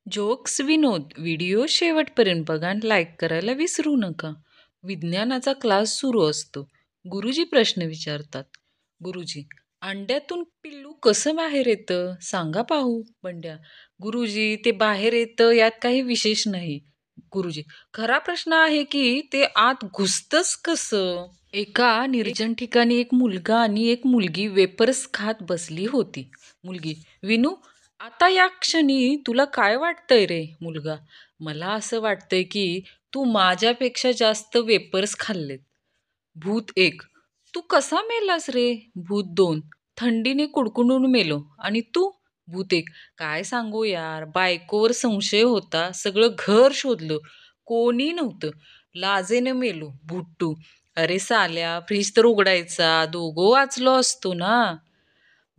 Jokes विनोद video शेवटपर्यंत बघा आणि लाईक करायला विसरू नका. विज्ञानाचा क्लास सुरू असतो. गुरुजी प्रश्न विचारतात. गुरुजी, अंड्यातून पिल्लू कसं बाहेर येतं सांगा पाहू. बंड्या, गुरुजी ते बाहेर येतं यात काही विशेष नाही. गुरुजी, खरा प्रश्न आहे की ते आत घुसतंच कसं. एका निर्जन ठिकाणी एक मुलगा आणि एक मुलगी वेपर्स खात बसली होती. मुलगी, विनू, आता या क्षणी तुला काय वाटतंय रे. मुलगा, मला असं वाटतंय की तू माझ्यापेक्षा जास्त वेपर्स खाल्लेत. भूत एक, तू कसा मेलास रे. भूत दोन, थंडीने कुडकुडून मेलो. आणि तू. भूत एक, काय सांगू यार, बायकोवर संशय होता, सगळं घर शोधलं, कोणी नव्हतं, लाजेने मेलो. भूत, अरे साल्या, फ्रीज तर उघडायचा, दोघं वाचलो असतो ना.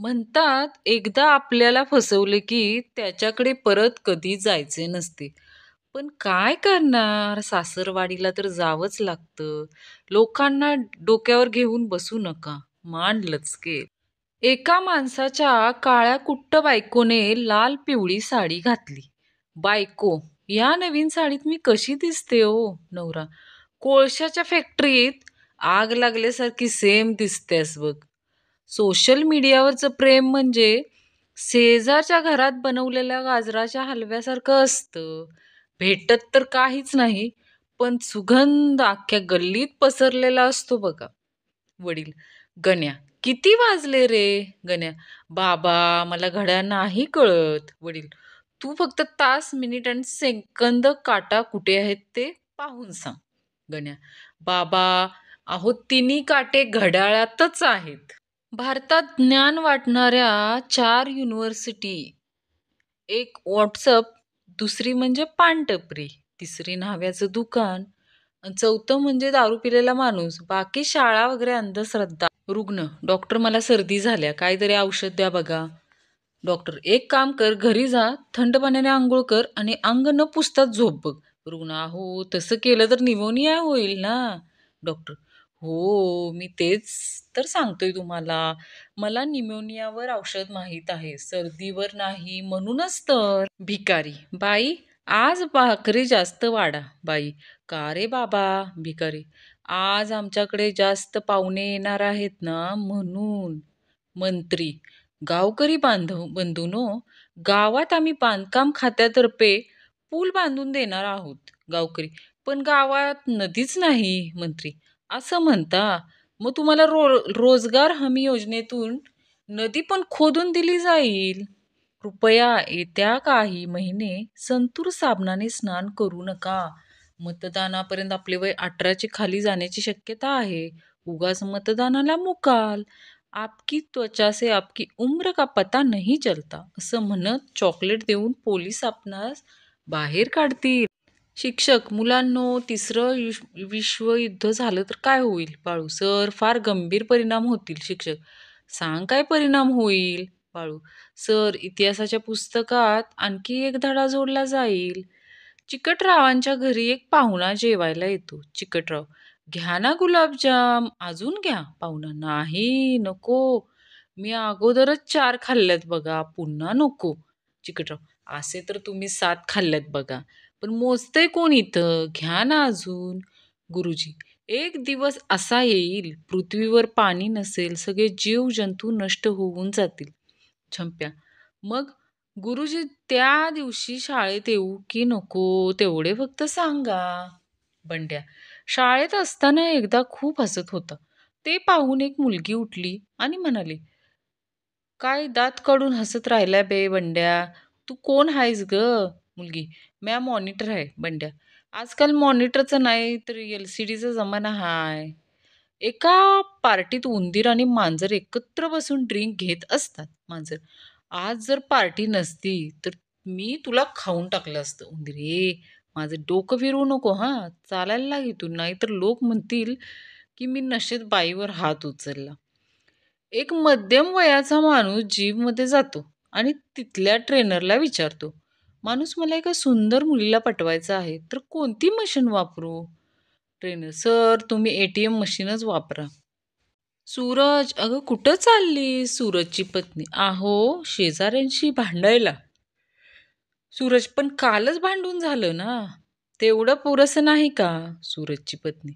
म्हणतात एकदा आपल्याला फसवले की त्याच्याकडे परत कधी जायचे नसते. पण काय करणार, सासरवाडीला तर जावंच लागतं. लोकांना डोक्यावर घेऊन बसू नका, मान लचके. एका माणसाच्या काळ्या कुट्ट बायकोने लाल पिवळी साडी घातली. बायको, या नवीन साडीत मी कशी दिसते हो. नवरा, कोळशाच्या फॅक्टरीत आग लागल्यासारखी सेम दिसतेस बघ. सोशल मीडियावरचं प्रेम म्हणजे शेजारच्या घरात बनवलेल्या गाजराच्या हलव्यासारखं असतं. भेटत तर काहीच नाही, पण सुगंध अख्ख्या गल्लीत पसरलेला असतो बघा. वडील, गण्या, किती वाजले रे. गण्या, बाबा, मला घड्याळ नाही कळत. वडील, तू फक्त तास, मिनिट आणि सेकंद काटा कुठे आहेत ते पाहून सांग. गण्या, बाबा, अहो तिन्ही काटे घड्याळातच आहेत. भारतात ज्ञान वाटणाऱ्या 4 युनिव्हर्सिटी, एक व्हॉट्सअप, दुसरी म्हणजे पानटपरी, तिसरी न्हाव्याचं दुकान, आणि चौथं म्हणजे दारू पिलेला माणूस. बाकी शाळा वगैरे अंधश्रद्धा. रुग्ण, डॉक्टर, मला सर्दी झाल्या, काहीतरी औषध द्या बघा. डॉक्टर, एक काम कर, घरी जा, थंड पाण्याने आंघोळ कर आणि अंग न पुसताच झोप बघ. रुग्ण, अहो तसं केलं तर निमोनिया होईल ना. डॉक्टर, हो मी तेच तर सांगतोय तुम्हाला, मला निमोनियावर औषध माहीत आहे, सर्दीवर नाही, म्हणूनच तर. भिकारी, बाई, आज भाकरी जास्त वाढा. बाई, का रे बाबा. भिकारी, आज आमच्याकडे जास्त पाहुणे येणार आहेत ना म्हणून. मंत्री, गावकरी बंधूनो, गावात आम्ही बांधकाम खात्यातर्फे पूल बांधून देणार आहोत. गावकरी, पण गावात नदीच नाही. मंत्री, असं म्हणता, मग तुम्हाला रोजगार हमी योजनेतून नदी पण खोदून दिली जाईल. कृपया येत्या काही महिने संतूर साबणाने स्नान करू नका. मतदानापर्यंत आपले वय 18चे खाली जाण्याची शक्यता आहे. उगाच मतदानाला मुकाल. आपकी त्वचा से आपकी उम्र का पता नहीं चलता, असं म्हणत चॉकलेट देऊन पोलीस आपणास बाहेर काढतील. शिक्षक, मुलांनो, तिसरं विश्वयुद्ध झालं तर काय होईल. बाळू, सर, फार गंभीर परिणाम होतील. शिक्षक, सांग काय परिणाम होईल. बाळू, सर, इतिहासाच्या पुस्तकात आणखी एक धडा जोडला जाईल. चिकटरावांच्या घरी एक पाहुणा जेवायला येतो. चिकटराव, घ्या ना गुलाबजाम. अजून घ्या. पाहुणा, नाही, नको, मी अगोदरच 4 खाल्ल्यात बघा, पुन्हा नको. चिकटराव, असे तर तुम्ही 7 खाल्ल्यात बघा, पण मोजतंय कोण इथं, घ्या ना अजून. गुरुजी, एक दिवस असा येईल, पृथ्वीवर पाणी नसेल, सगळे जीव जंतू नष्ट होऊन जातील. छंप्या, मग गुरुजी त्या दिवशी शाळेत येऊ की नको तेवढे फक्त सांगा. बंड्या, शाळेत असताना एकदा खूप हसत होता, ते पाहून एक मुलगी उठली आणि म्हणाली, काय दात काढून हसत राहिल्या बे बंड्या, तू कोण आहेस ग. मुलगी, म्या मॉनिटर आहे. बंड्या, आजकाल मॉनिटरचं नाही तर LCDचा जमाना हाय. एका पार्टीत उंदीर आणि मांजर एकत्र बसून ड्रिंक घेत असतात. मांजर, आज जर पार्टी नसती तर मी तुला खाऊन टाकलं असतं. उंदीर, माझं डोकं फिरवू नको हा, चालायला लाग इथून, नाहीतर लोक म्हणतील की मी नशेत बाईवर हात उचलला. एक मध्यम वयाचा माणूस जिममध्ये जातो आणि तिथल्या ट्रेनरला विचारतो, माणूस, मला एका सुंदर मुलीला पटवायचं आहे, तर कोणती मशीन वापरू. ट्रेनर, सर, तुम्ही ATM मशीनच वापरा. सूरज, अगं कुठं चालली. सूरजची पत्नी, अहो शेजाऱ्यांशी भांडायला. सूरज, पण कालच भांडून झालं ना. तेवढं पुरेसं नाही का? सूरजची पत्नी.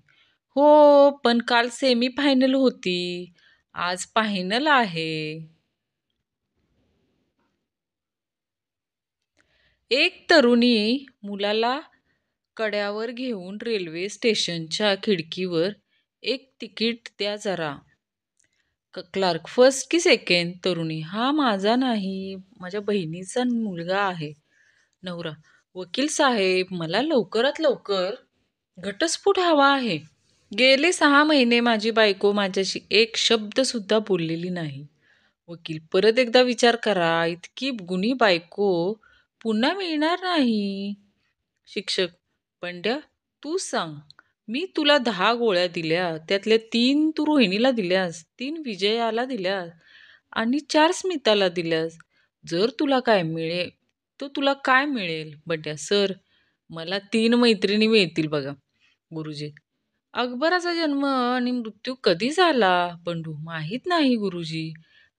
हो, पण काल सेमी फायनल होती. आज फायनल आहे. एक तरुणी मुलाला कड्यावर घेऊन रेल्वे स्टेशनच्या खिडकीवर, एक तिकीट द्या जरा. क्लार्क, फर्स्ट की सेकंड? तरुणी, हा माझा नाही, माझ्या बहिणीचा मुलगा आहे. नवरा, वकील साहेब, मला लवकरात लवकर घटस्फोट हवा आहे. गेले 6 महिने माझी बायको माझ्याशी एक शब्द सुद्धा बोललेली नाही. वकील, परत एकदा विचार करा, इतकी गुणी बायको पुन्हा मिळणार नाही. शिक्षक, पंड्या, तू सांग. मी तुला 10 गोळ्या दिल्या, त्यातल्या 3 तू रोहिणीला दिल्यास, 3 विजयाला दिल्यास आणि 4 स्मिताला दिल्यास. जर तुला काय मिळेल, तर तुला काय मिळेल? बंड्या, सर, मला 3 मैत्रिणी मिळतील बघा. गुरुजी, अकबराचा जन्म आणि मृत्यू कधी झाला? बंडू, माहीत नाही गुरुजी.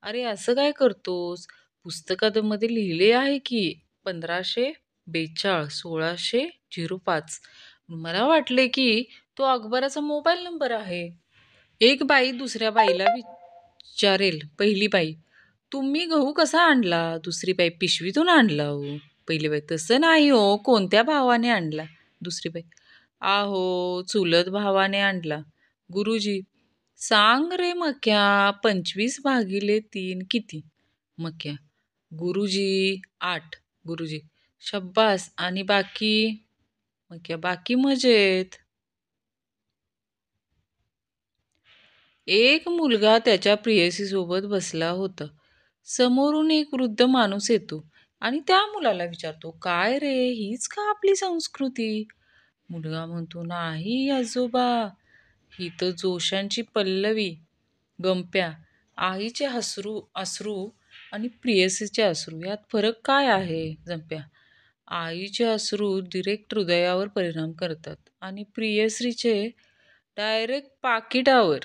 अरे, असं काय करतोस? पुस्तकामध्ये लिहिले आहे की 1542 1605. मला वाटले की तो अकबराचा मोबाईल नंबर आहे. एक बाई दुसऱ्या बाईला विचारेल. पहिली बाई, तुम्ही गहू कसा आणला? दुसरी बाई, पिशवीतून आणला हो. पहिली बाई, तसं नाही हो, कोणत्या भावाने आणला? दुसरी बाई, आहो, चुलत भावाने आणला. गुरुजी, सांग रे मक्या, 25/3 किती? मक्या, गुरुजी 8. गुरुजी, शब्बास, आणि बाकी? मक्या, बाकी मजेत. एक मुलगा त्याच्या प्रेयसीसोबत बसला होता. समोरून एक वृद्ध माणूस येतो आणि त्या मुलाला विचारतो, काय रे, हीच का आपली संस्कृती? मुलगा म्हणतो, नाही आजोबा, ही तर जोशांची पल्लवी. गंप्या, आईचे अश्रू आणि प्रेयसीचे अश्रू यात फरक काय आहे? जंप्या, आईचे अश्रू डिरेक्ट हृदयावर परिणाम करतात आणि प्रियश्रीचे डायरेक्ट पाकिटावर.